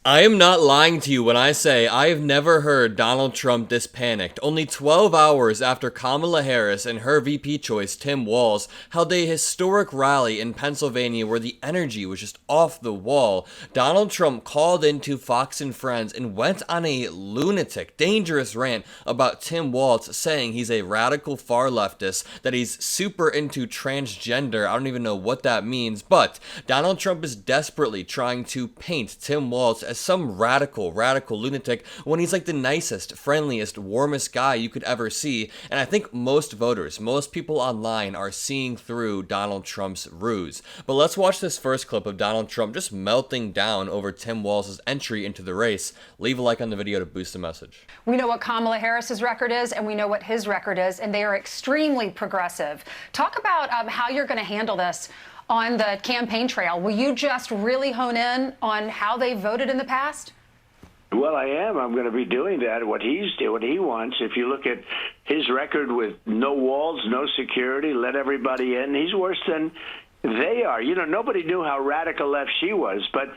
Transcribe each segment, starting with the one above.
I am not lying to you when I say I have never heard Donald Trump this panicked. Only 12 hours after Kamala Harris and her VP choice, Tim Walz, held a historic rally in Pennsylvania where the energy was just off the wall, Donald Trump called into Fox and Friends and went on a lunatic, dangerous rant about Tim Walz, saying he's a radical far leftist, that he's super into transgender. I don't even know what that means, but Donald Trump is desperately trying to paint Tim Walz as some radical lunatic when he's like the nicest, friendliest, warmest guy you could ever see. And I think most voters, most people online are seeing through Donald Trump's ruse. But let's watch this first clip of Donald Trump just melting down over Tim Walz's entry into the race. Leave a like on the video to boost the message. We know what Kamala Harris's record is, and we know what his record is, and they are extremely progressive. Talk about how you're going to handle this on the campaign trail. Will you just really hone in on how they voted in the past? Well, I am. I'm going to be doing that. What he wants. If you look at his record with no walls, no security, let everybody in, he's worse than they are. You know, nobody knew how radical left she was, but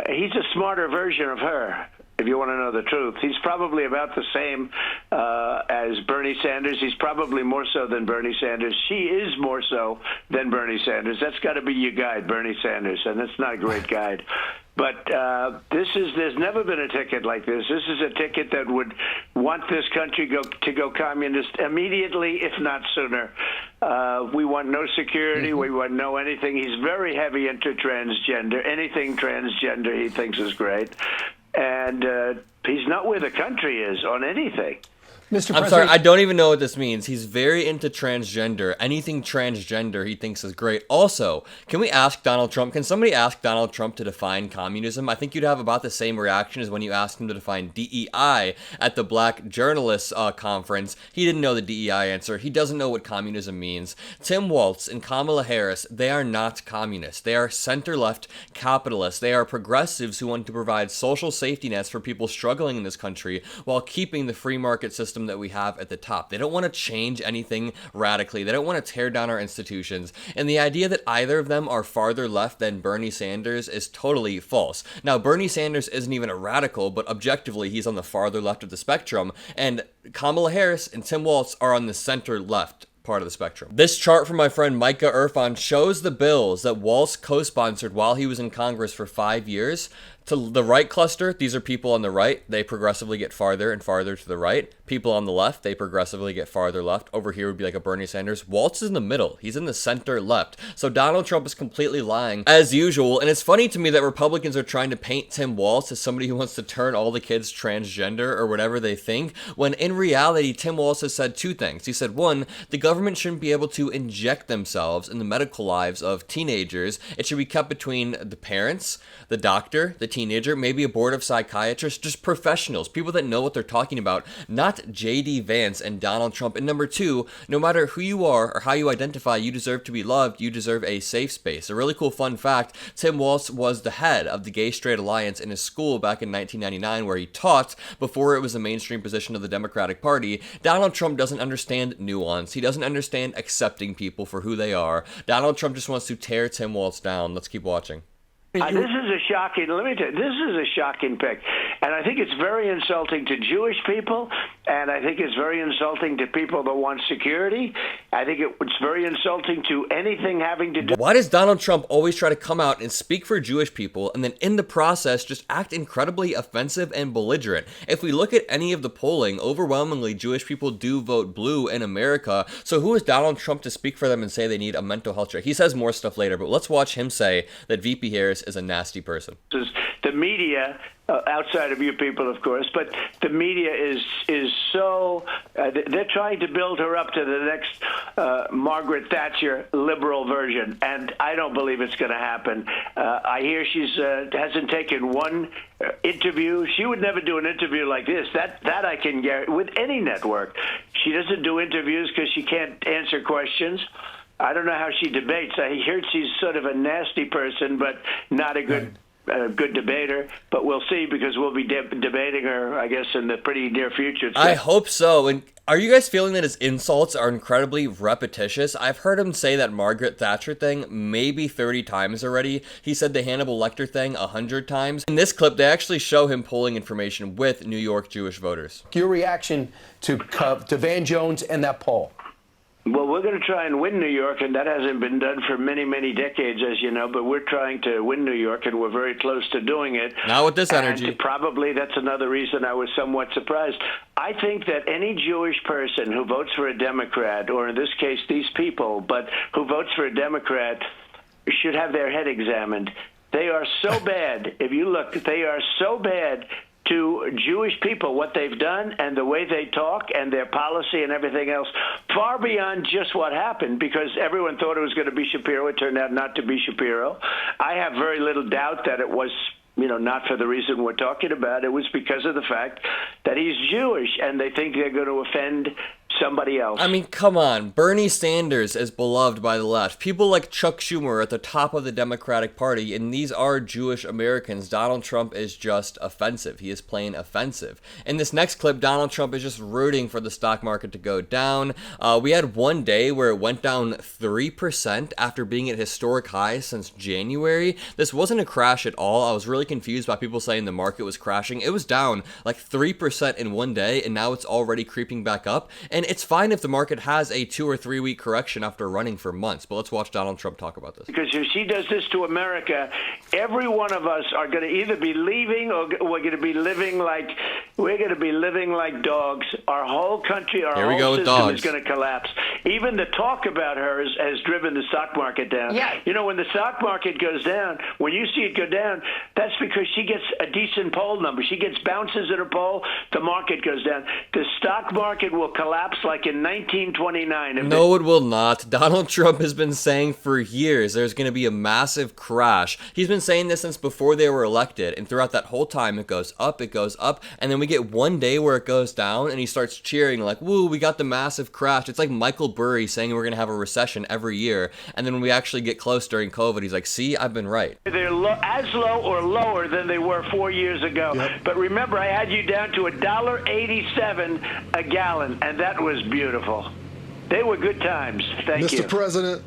he's a smarter version of her. If you want to know the truth, he's probably about the same as Bernie Sanders. He's probably more so than Bernie Sanders. She is more so than Bernie Sanders. That's got to be your guide, Bernie Sanders, and that's not a great guide. But there's never been a ticket like this. This is a ticket that would want this country to go communist immediately, if not sooner. We want no security. We want no anything. He's very heavy into transgender. Anything transgender he thinks is great. And he's not where the country is on anything. Mr. I'm sorry, I don't even know what this means. He's very into transgender. Anything transgender he thinks is great. Also, can we ask Donald Trump, can somebody ask Donald Trump to define communism? I think you'd have about the same reaction as when you asked him to define DEI at the Black Journalists Conference. He didn't know the DEI answer. He doesn't know what communism means. Tim Walz and Kamala Harris, they are not communists. They are center-left capitalists. They are progressives who want to provide social safety nets for people struggling in this country while keeping the free market system that we have at the top. They don't want to change anything radically. They don't want to tear down our institutions. And the idea that either of them are farther left than Bernie Sanders is totally false. Now, Bernie Sanders isn't even a radical, but objectively, he's on the farther left of the spectrum. And Kamala Harris and Tim Walz are on the center left part of the spectrum. This chart from my friend Micah Irfan shows the bills that Walz co-sponsored while he was in Congress for 5 years. To the right cluster, these are people on the right. They progressively get farther and farther to the right. People on the left, they progressively get farther left. Over here would be like a Bernie Sanders. Walz is in the middle. He's in the center left. So Donald Trump is completely lying, as usual. And it's funny to me that Republicans are trying to paint Tim Walz as somebody who wants to turn all the kids transgender or whatever they think, when in reality, Tim Walz has said two things. He said, one, the government shouldn't be able to inject themselves in the medical lives of teenagers. It should be kept between the parents, the doctor, the teenager, maybe a board of psychiatrists, just professionals, people that know what they're talking about, not J.D. Vance and Donald Trump. And number two, no matter who you are or how you identify, you deserve to be loved. You deserve a safe space. A really cool fun fact, Tim Walz was the head of the Gay Straight Alliance in his school back in 1999, where he taught before it was a mainstream position of the Democratic Party. Donald Trump doesn't understand nuance. He doesn't understand accepting people for who they are. Donald Trump just wants to tear Tim Walz down. Let's keep watching. This is a shocking, let me tell you, this is a shocking pick. And I think it's very insulting to Jewish people, and I think it's very insulting to people that want security. I think it's very insulting to anything having to do. Why does Donald Trump always try to come out and speak for Jewish people, and then in the process just act incredibly offensive and belligerent? If we look at any of the polling, overwhelmingly Jewish people do vote blue in America. So who is Donald Trump to speak for them and say they need a mental health check? He says more stuff later, but let's watch him say that VP Harris is a nasty person. The media, outside of you people, of course, but the media is so, they're trying to build her up to the next Margaret Thatcher liberal version, and I don't believe it's going to happen. I hear she's hasn't taken one interview. She would never do an interview like this. That I can guarantee with any network. She doesn't do interviews because she can't answer questions. I don't know how she debates. I heard she's sort of a nasty person, but not a good a good debater, but we'll see because we'll be debating her, I guess, in the pretty near future. I hope so. And are you guys feeling that his insults are incredibly repetitious? I've heard him say that Margaret Thatcher thing maybe 30 times already. He said the Hannibal Lecter thing 100 times. In this clip, they actually show him polling information with New York Jewish voters. Your reaction to Van Jones and that poll? Well, we're going to try and win New York, and that hasn't been done for many, many decades, as you know, but we're trying to win New York, and we're very close to doing it. Not with this energy. And probably that's another reason I was somewhat surprised. I think that any Jewish person who votes for a Democrat, or in this case, these people, but who votes for a Democrat, should have their head examined. They are so bad. If you look, they are so bad to Jewish people, what they've done and the way they talk and their policy and everything else, far beyond just what happened, because everyone thought it was going to be Shapiro. It turned out not to be Shapiro. I have very little doubt that it was, not for the reason we're talking about. It was because of the fact that he's Jewish, and they think they're going to offend somebody else. I mean, come on. Bernie Sanders is beloved by the left. People like Chuck Schumer are at the top of the Democratic Party, and these are Jewish Americans. Donald Trump is just offensive. He is plain offensive. In this next clip, Donald Trump is just rooting for the stock market to go down. We had one day where it went down 3% after being at historic highs since January. This wasn't a crash at all. I was really confused by people saying the market was crashing. It was down like 3% in one day, and now it's already creeping back up. And it's fine if the market has a 2 or 3 week correction after running for months, but let's watch Donald Trump talk about this. Because if she does this to America, every one of us are going to either be leaving or we're going to be living like dogs. Our whole country, our whole system is going to collapse. Even the talk about her has driven the stock market down. Yeah. When the stock market goes down, when you see it go down, that's because she gets a decent poll number. She gets bounces at her poll, the market goes down. The stock market will collapse like in 1929. No, it will not. Donald Trump has been saying for years there's going to be a massive crash. He's been saying this since before they were elected, and throughout that whole time it goes up, and then we get one day where it goes down, and he starts cheering like, woo, we got the massive crash. It's like Michael Burry saying we're going to have a recession every year, and then when we actually get close during COVID, he's like, see, I've been right. They're as low or lower than they were 4 years ago. Yep. But remember, I had you down to $1.87 a gallon, and that was beautiful. They were good times. Thank you. Mr. President,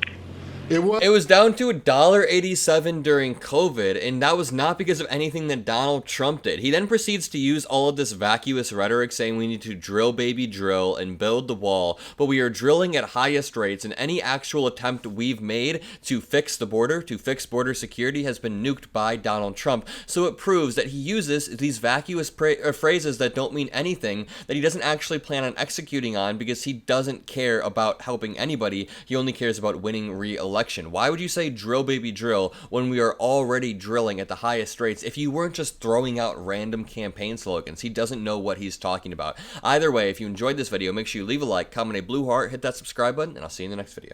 it was down to $1.87 during COVID, and that was not because of anything that Donald Trump did. He then proceeds to use all of this vacuous rhetoric saying we need to drill, baby, drill and build the wall, but we are drilling at highest rates, and any actual attempt we've made to fix the border, to fix border security, has been nuked by Donald Trump. So it proves that he uses these vacuous phrases that don't mean anything, that he doesn't actually plan on executing on, because he doesn't care about helping anybody. He only cares about winning re-election. Why would you say drill, baby, drill when we are already drilling at the highest rates if you weren't just throwing out random campaign slogans? He doesn't know what he's talking about. Either way, if you enjoyed this video, make sure you leave a like, comment a blue heart, hit that subscribe button, and I'll see you in the next video.